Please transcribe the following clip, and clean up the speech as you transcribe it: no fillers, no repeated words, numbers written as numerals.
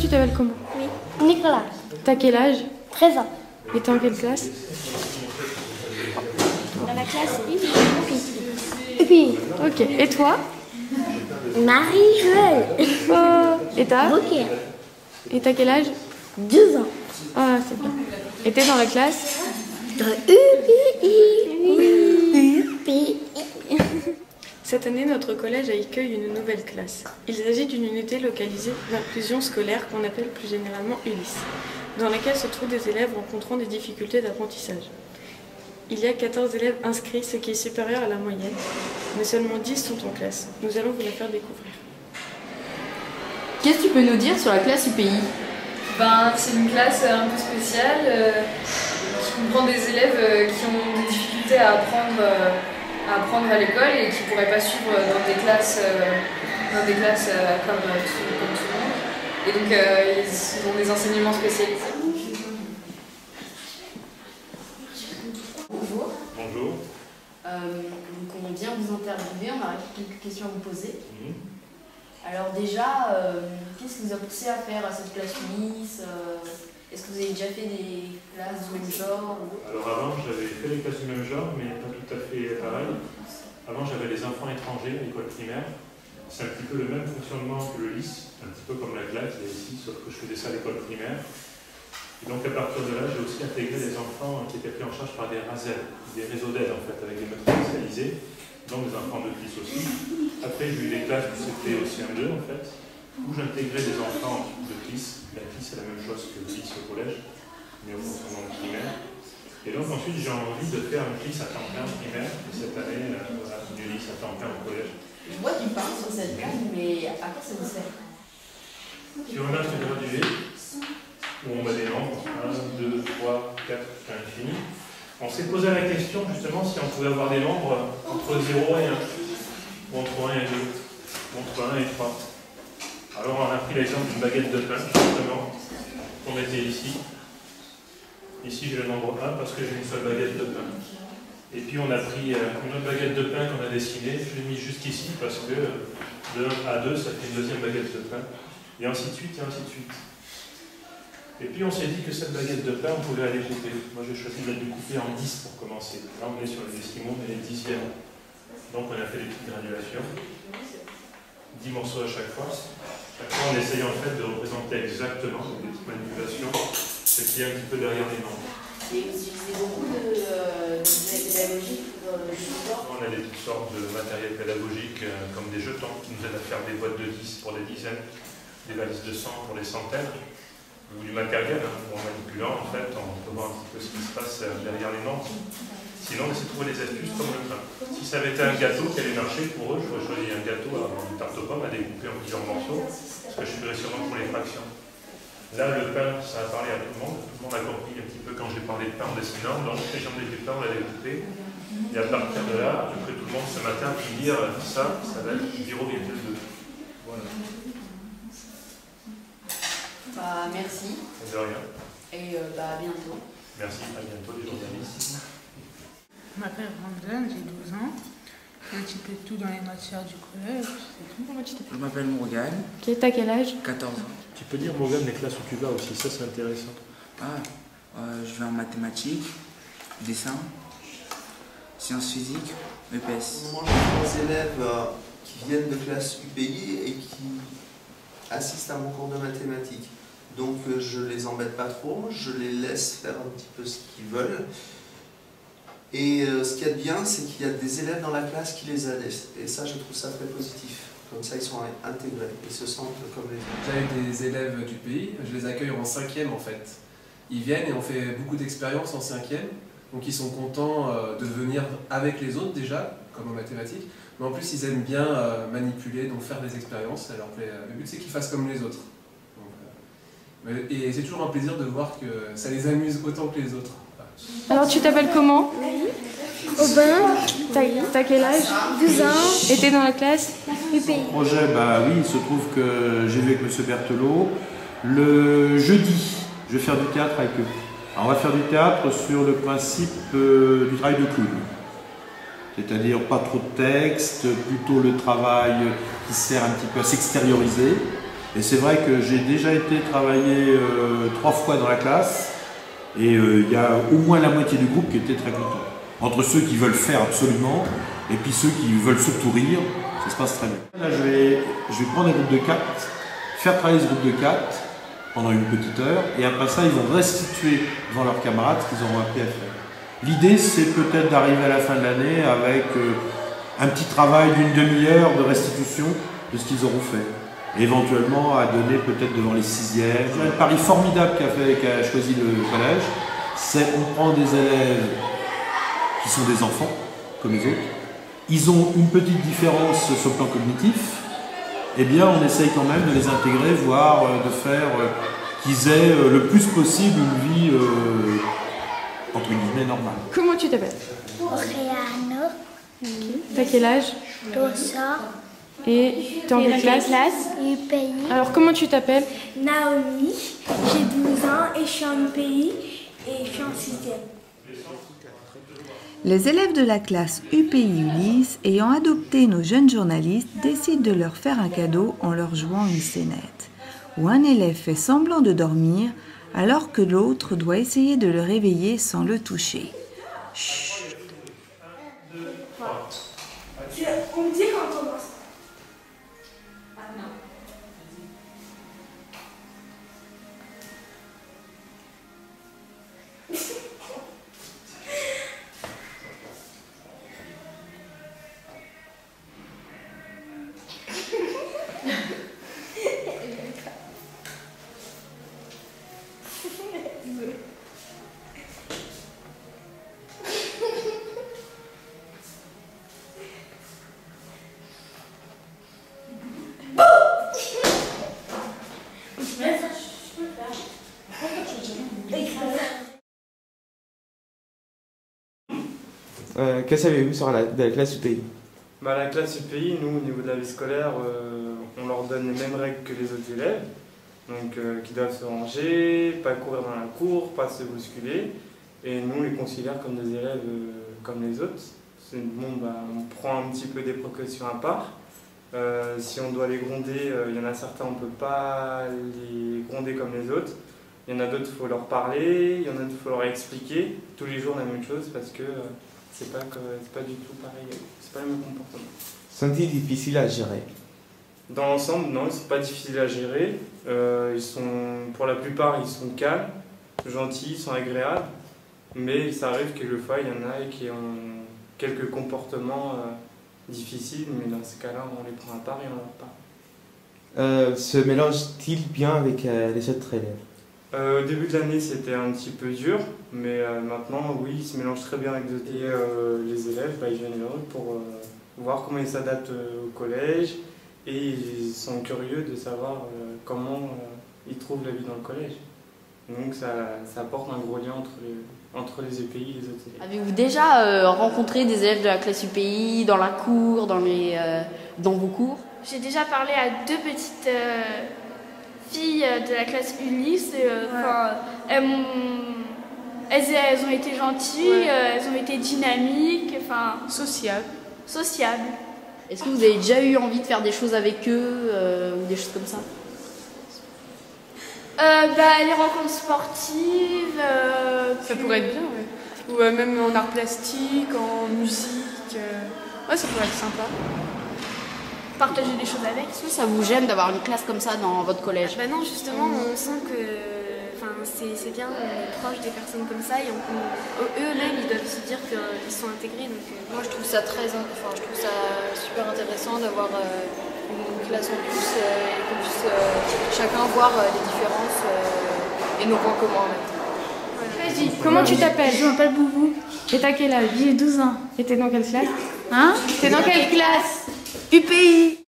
tu t'appelles comment? Oui. Nicolas. T'as quel âge? 13 ans. Et t'es en quelle classe? Dans la classe UPI. UPI. Ok. Et toi? Marie-Joëlle. Oh. Et t'as? Bouquet. Et t'as quel âge? 12 ans. Ah, c'est bien. Et t'es dans la classe? Dans UPI. Oui. UPI. Cette année, notre collège accueille une nouvelle classe. Il s'agit d'une unité localisée d'inclusion scolaire qu'on appelle plus généralement Ulysse, dans laquelle se trouvent des élèves rencontrant des difficultés d'apprentissage. Il y a 14 élèves inscrits, ce qui est supérieur à la moyenne, mais seulement 10 sont en classe. Nous allons vous la faire découvrir. Qu'est-ce que tu peux nous dire sur la classe UPI? C'est une classe un peu spéciale qui comprend des élèves qui ont des difficultés à apprendre à l'école et qui ne pourraient pas suivre dans des classes comme tout le monde. Et donc ils ont des enseignements spécialisés. Bonjour. Bonjour. Donc on vient vous interviewer, on a quelques questions à vous poser. Alors déjà, qu'est-ce qui vous a poussé à faire cette classe Ulysse? Est-ce que vous avez déjà fait des classes du même genre? Alors avant, j'avais fait des classes du même genre, mais pas tout à fait pareil. Avant, j'avais les enfants étrangers à l'école primaire. C'est un petit peu le même fonctionnement que le lycée, un petit peu comme la classe ici, sauf que je faisais ça à l'école primaire. Et donc à partir de là, j'ai aussi intégré des enfants qui étaient pris en charge par des RASEL, des réseaux d'aide en fait, avec des méthodes spécialisées, donc des enfants de plus aussi. Après, j'ai eu des classes où c'était au CM2 en fait, où j'intégrais des enfants de CLIS. La CLIS, c'est la même chose que le lycée au collège, mais au fonctionnement primaire. Et donc ensuite, j'ai envie de faire une CLIS à temps plein primaire, et cette année, une lycée à temps plein au collège. Je vois du pain sur cette carte, mais à quoi ça vous sert? Sur un âge de gradué, où on met des nombres, 1, 2, 3, 4, jusqu'à l'infini, on s'est posé la question justement si on pouvait avoir des nombres entre 0 et 1, ou entre 1 et 2, ou entre 1 et 3. Alors on a pris l'exemple d'une baguette de pain, justement, qu'on mettait ici. Ici j'ai le nombre 1 parce que j'ai une seule baguette de pain. Et puis on a pris une autre baguette de pain qu'on a dessinée, je l'ai mis juste ici parce que de 1 à 2 ça fait une deuxième baguette de pain. Et ainsi de suite, et ainsi de suite. Et puis on s'est dit que cette baguette de pain, on pouvait la découper. Moi j'ai choisi de la découper en 10 pour commencer. Là on est sur les décimaux, mais les dixièmes. Donc on a fait des petites granulations. 10 morceaux à chaque fois. Chaque fois on essaye en fait de représenter exactement, avec des petites manipulations, ce qui est un petit peu derrière les nombres. Et vous utilisez beaucoup d'objets pédagogiques dans le support? On a des toutes sortes de matériel pédagogique comme des jetons qui nous aident à faire des boîtes de 10 pour des dizaines, des valises de 100 pour des centaines, ou du matériel où en manipulant en fait on peut voir un petit peu ce qui se passe derrière les nombres. Sinon on essaie de trouver des astuces comme le pain. Si ça avait été un gâteau qui allait marcher pour eux, j'aurais choisi un gâteau à une tarte aux pommes à découper en plusieurs morceaux, parce que je suis sûrement pour les fractions. Là, le pain, ça a parlé à tout le monde a compris un petit peu quand j'ai parlé de pain en dessinant, donc les gens du pain, on l'a découpé. Et à partir de là, j'ai pris tout le monde ce matin pour dire ça va être 0,2. Voilà. Merci. De rien. Et à bientôt. Merci, à bientôt les journalistes. Je m'appelle Ramdan, j'ai 12 ans. Je fais un petit peu de tout dans les matières du collège, c'est tout. Comment tu t'appelles? Je m'appelle Morgane. Ok, t'as quel âge? 14 ans. Tu peux dire, Morgane, les classes où tu vas aussi, ça c'est intéressant. Je vais en mathématiques, dessin, sciences physiques, EPS. Moi, j'ai des élèves qui viennent de classe UPI et qui assistent à mon cours de mathématiques. Donc je les embête pas trop, je les laisse faire un petit peu ce qu'ils veulent. Et ce qu'il y a de bien, c'est qu'il y a des élèves dans la classe qui les aident. Et ça, je trouve ça très positif. Comme ça, ils sont intégrés, ils se sentent comme les autres. J'avais des élèves du pays, je les accueille en 5e en fait. Ils viennent et on fait beaucoup d'expériences en 5e. Donc ils sont contents de venir avec les autres déjà, comme en mathématiques. Mais en plus, ils aiment bien manipuler, donc faire des expériences. Ça leur plaît. Le but, c'est qu'ils fassent comme les autres. Donc, et c'est toujours un plaisir de voir que ça les amuse autant que les autres. Alors tu t'appelles comment? Aubin. T'as quel âge? 12 ans. Et t'es dans la classe? UPI. Projet, oui, il se trouve que j'ai vu avec M. Berthelot. Le jeudi, je vais faire du théâtre avec eux. Alors, on va faire du théâtre sur le principe du travail de clown. C'est-à-dire pas trop de texte, plutôt le travail qui sert un petit peu à s'extérioriser. Et c'est vrai que j'ai déjà été travailler 3 fois dans la classe, et il y a au moins la moitié du groupe qui était très content. Entre ceux qui veulent faire absolument, et puis ceux qui veulent surtout rire, ça se passe très bien. Là, je vais prendre un groupe de 4, faire travailler ce groupe de 4 pendant une petite heure, et après ça, ils vont restituer devant leurs camarades ce qu'ils auront appris à faire. L'idée, c'est peut-être d'arriver à la fin de l'année avec un petit travail d'une demi-heure de restitution de ce qu'ils auront fait. Et éventuellement à donner peut-être devant les 6e. Un pari formidable qu'a choisi le collège, c'est qu'on prend des élèves qui sont des enfants, comme les autres. Ils ont une petite différence sur le plan cognitif. Eh bien, on essaye quand même de les intégrer, voire de faire qu'ils aient le plus possible une vie, entre guillemets, normale. Comment tu t'appelles? Oriano. T'as quel âge? 12 ans. Et t'es en quelle classe? UPI. Alors, comment tu t'appelles? Naomi. J'ai 12 ans et je suis en UPI et je suis en 6e. Les élèves de la classe UPI Ulysse, ayant adopté nos jeunes journalistes, décident de leur faire un cadeau en leur jouant une scénette, où un élève fait semblant de dormir, alors que l'autre doit essayer de le réveiller sans le toucher. Chut. On me dit quand on commence. Que savez-vous sur la classe UPI? La classe UPI, nous, au niveau de la vie scolaire, on leur donne les mêmes règles que les autres élèves. Donc, qui doivent se ranger, pas courir dans la cour, pas se bousculer. Et nous, on les considère comme des élèves comme les autres. On prend un petit peu des précautions à part. Si on doit les gronder, il y en a certains, on ne peut pas les gronder comme les autres. Il y en a d'autres, il faut leur parler, il y en a d'autres, il faut leur expliquer tous les jours la même chose parce que c'est pas du tout pareil, c'est pas le même comportement. Sont-ils difficiles à gérer? Dans l'ensemble, non, c'est pas difficile à gérer. Pour la plupart, ils sont calmes, gentils, ils sont agréables, mais ça arrive que le fois, il y en a qui ont quelques comportements difficiles, mais dans ces cas-là, on les prend à part et on leur parle. Se mélangent-ils bien avec les autres élèves? Au début de l'année, c'était un petit peu dur, mais maintenant, oui, ils se mélangent très bien avec d'autres. Et les élèves, ils viennent vers eux pour voir comment ils s'adaptent au collège, et ils sont curieux de savoir comment ils trouvent la vie dans le collège. Donc ça apporte un gros lien entre les UPI et les autres élèves. Avez-vous déjà rencontré des élèves de la classe UPI dans la cour, dans vos cours? J'ai déjà parlé à 2 petites filles de la classe Ulysse. Elles ont été gentilles, elles ont été dynamiques, Sociables. Est-ce que vous avez déjà eu envie de faire des choses avec eux ou des choses comme ça? Les rencontres sportives. Ça pourrait être bien, ouais. Ou même en art plastique, en musique. Ouais, ça pourrait être sympa. Partager des choses avec. Est-ce que ça vous gêne d'avoir une classe comme ça dans votre collège? Non, justement, on sent que c'est bien, on est proche des personnes comme ça et eux-mêmes ils doivent se dire qu'ils sont intégrés. Donc, moi je trouve ça je trouve ça super intéressant d'avoir une classe en plus et qu'on puisse chacun voir les différences et nos points communs en même temps. Vas-y, comment tu t'appelles? Je m'appelle Boubou. Et t'as quel âge? J'ai 12 ans. Et t'es dans quelle classe? Hein? T'es dans quelle classe? UPI.